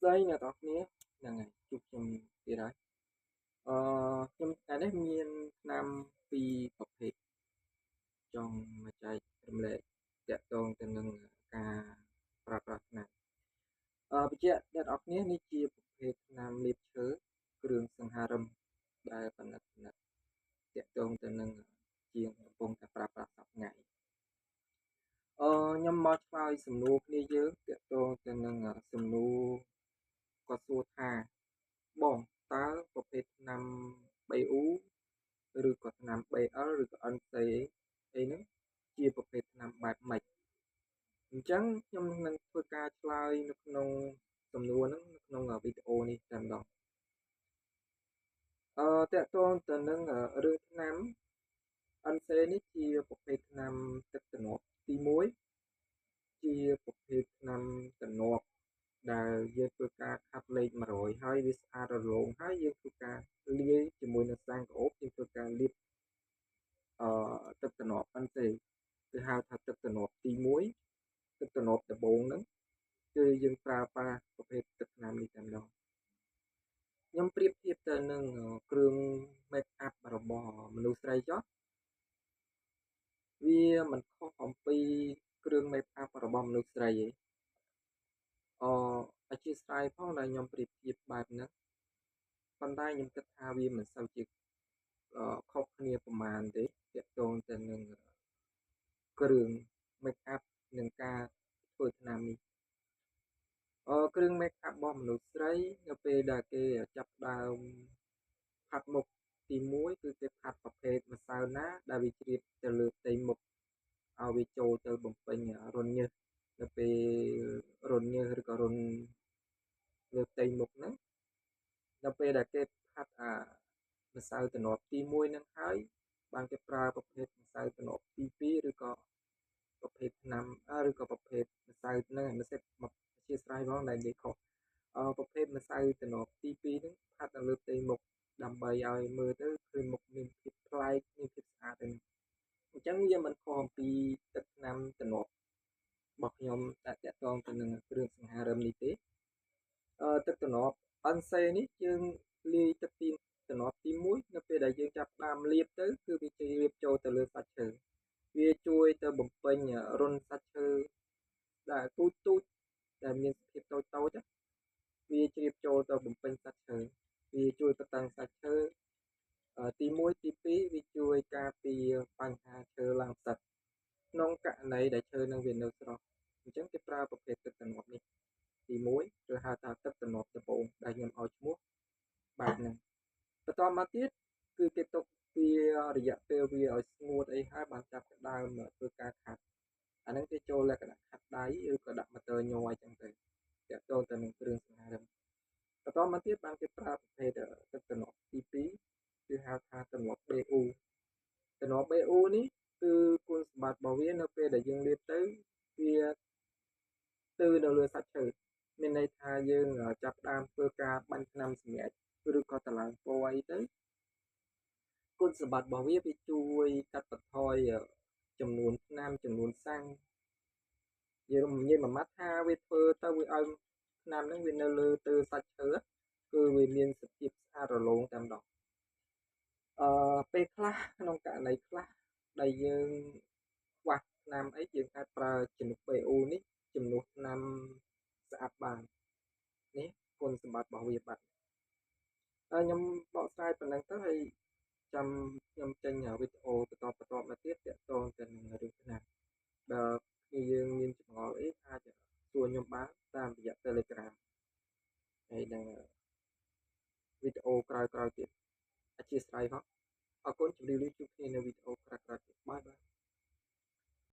ស្ដីអ្នកនរគ្នាហ្នឹងហើយជួបខ្ញុំទៀតហើយខ្ញុំថ្ងៃនេះមានថ្នាំពីរប្រភេទចង់មកចែករំលែកទាក់ទងទៅនឹងការប្រើប្រាស់ថ្នាំបញ្ជាក់អ្នកនរគ្នានេះជាប្រភេទថ្នាំលាបឈើគ្រឿងសង្ហារិមដែលផលិតទាក់ទងទៅនឹងជាងកំពុងតែប្រើប្រាស់សប្តាហ៍ខ្ញុំមកឆ្លើយសំណួរគ្នាយើងទាក់ទងទៅនឹងសំណួរគាត់សួរថាបងតើប្រភេទថ្នាំ BU ឬក៏ថ្នាំ BL ឬក៏ NC អីហ្នឹងជាប្រភេទថ្នាំបែបម៉េចអញ្ចឹងខ្ញុំនឹងធ្វើការឆ្លើយនៅក្នុងសំណួរហ្នឹងនៅក្នុងវីដេអូនេះតែម្ដងទាក់ទងទៅនឹងរឿងថ្នាំ NC នេះជាប្រភេទថ្នាំទឹកទ្រនាប់ទី1ជាប្រភេទថ្នាំទ្រនាប់ដែលយើងធ្វើការខាត់លេខ100ហើយវាស្អាតរលោងហើយយើងធ្វើការលាយជាមួយនឹងសាំងក្អូបយើងធ្វើការលាបទឹកទ្រនាប់ NC គឺហៅថាទឹកទ្រនាប់ទី1ទឹកទ្រនាប់ដំបូងហ្នឹងគឺយើងប្រើប្រាស់ប្រភេទទឹកថ្នាំនេះតែម្ដងខ្ញុំប្រៀបធៀបទៅនឹងគ្រឿង make up របស់មនុស្សស្រីចុះវាមិនខុសអំពីគ្រឿង make up របស់មនុស្សស្រីទេអធិស្ឋានផងដែលខ្ញុំប្រៀបធៀបបែបហ្នឹងប៉ុន្តែខ្ញុំគិតថាវាមិនសូវជាខុសគ្នាប្រហែលទេទាក់ទងទៅនឹងគ្រឿង make up និងការធ្វើថ្នាំនេះគ្រឿង make up របស់មនុស្សស្រីនៅពេលដែលគេចាប់ផ្ដើមផាត់មុខទី1គឺគេផាត់ប្រភេទម្សៅណាដែលវាជ្រាបទៅលើផ្ទៃមុខឲ្យវាចូលទៅបំពេញរន្ធញើសនៅពេលរន្ធញើសឬក៏រន្ធលើផ្ទៃមុខហ្នឹងដល់ពេលដែលគេផាត់ម្សៅទ្រនាប់ទី1ហ្នឹងហើយបានគេប្រើប្រភេទម្សៅទ្រនាប់ទី2ឬក៏ប្រភេទថ្នាំឬក៏ប្រភេទម្សៅហ្នឹងមិនសិតមកអធិស្ឋានផងដែលនិយាយខុសប្រភេទម្សៅទ្រនាប់ទី2ហ្នឹងផាត់នៅលើផ្ទៃមុខដើម្បីឲ្យមើលទៅឃើញមុខមានភាពប្លែកមានភាពស្អាតទៅអញ្ចឹងវាមិនខុសអំពីទឹកថ្នាំទ្រនាប់របស់ខ្ញុំតែតាក់ទងទៅនឹងគ្រឿងសង្ហារិមនេះទេទឹកទ្រនាប់ NC នេះយើងលាយទឹកទីទ្រនាប់ទី1នៅពេលដែលយើងចាប់ដើមលាបទៅគឺវាជ្រាបចូលទៅលើសាច់ឈើវាជួយទៅបំពេញរន្ធសាច់ឈើដែលទូចដែលមានសភាពតូចវាជ្រាបចូលទៅបំពេញសាច់ឈើវាជួយបតាំងសាច់ឈើទី1ទី2វាជួយការពារបញ្ហាឈើឡើងផ្សិតក្នុងករណីដែលឈើនឹងវានៅស្រស់អញ្ចឹងគេប្រើប្រភេទទឹកទ្រនាប់នេះទី1គឺហៅថាទឹកទ្រនាប់ដំបូងដែលខ្ញុំឲ្យឈ្មោះបែបហ្នឹងបន្តមកទៀតគឺគេទុកវារយៈពេលវាឲ្យស្ងួតអីហើយបានចាប់ដើមធ្វើការខាត់អាហ្នឹងគេចូលលក្ខណៈខាត់ដៃឬក៏ដាក់ម៉ូទ័រញ័រអញ្ចឹងទៅតាក់ទងទៅនឹងគ្រឿងសង្ហារិមបន្តមកទៀតបានគេប្រើប្រភេទទឹកទ្រនាប់ទី2គឺហៅថាទ្រនាប់ BU ទ្រនាប់ BU នេះគឺគុណសម្បត្តិរបស់វានៅពេលដែលយើងលាបទៅវាទៅនៅលើសាច់ឈើមានន័យថាយើងចាប់ដើមធ្វើការបាញ់ថ្នាំសម្រេចឬក៏តម្លើងពណ៌អីទៅគុណសម្បត្តិរបស់វាជួយកាត់បន្ថយចំនួនថ្នាំចំនួនសាំងយើងនិយាយមួយម៉ាត់ថាវាធ្វើទៅវាឲ្យថ្នាំហ្នឹងវានៅលើទៅសាច់ឈើគឺវាមានសភាពស្អាតរលោងតែម្ដងពេលខ្លះក្នុងករណីខ្លះដែលយើងខ្វះថ្នាំអីយើងអាចប្រើជំនួស BU នេះជំនួសថ្នាំស្អាតបាននេះគុណសម្បត្តិរបស់វាបាទខ្ញុំបកស្រាយប៉ុណ្ណឹងទៅហើយចាំខ្ញុំចេញវីដេអូបន្តមកទៀតទាក់ទងទៅនឹងរឿងថ្នាំបើគ្នាយើងមានចម្ងល់អីអាចសួរខ្ញុំបានតាមរយៈ Telegram ហើយនឹងវីដេអូក្រោយៗទៀតអធិស្ឋានផងអរគុណជម្រាបលាជួបគ្នានៅវីដេអូក្រោយៗទៀតបាយ